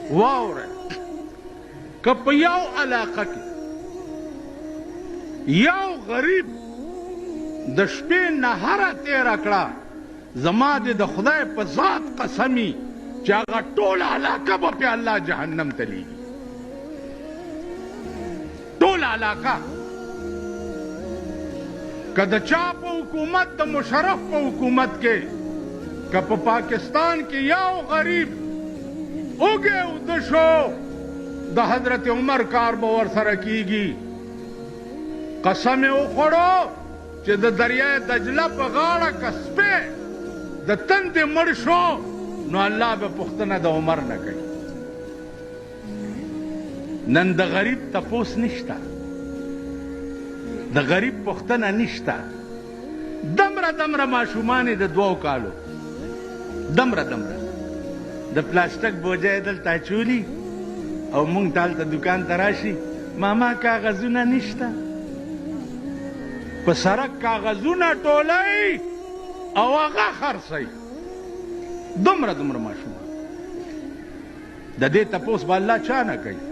واوره که په یو علاقه کې یو غریب د شپې نهره تېره کړه زما د خدای په ذات قسمي چې هغه ټوله علاقه به پې الله جهنم ته لیږي ټوله علاقه که د چا په حکومت د مشرف په حکومت کې که په پاکستان کې یو غریب اوږې اوده شو د حضرت عمر کار به ورسره کیږي قسم یې وخوړو چې د دریای دجله په غاړه که سپی د تندې مړ شو نو الله به پوښتنه د عمر نه کوي نن د غریب تپوس نشته د غریب پوښتنه نشته دمره ماشومان د 2 کالو دمره د پلاستیک بوجه یې دلته اچولي او مونږ ته هلته دوکان ته راشي ماما کاغذونه نشته په سړک کاغذونه ټولوي او هغه خرڅوي دومره ماشومان د دې تپوس به الله چا نه کوي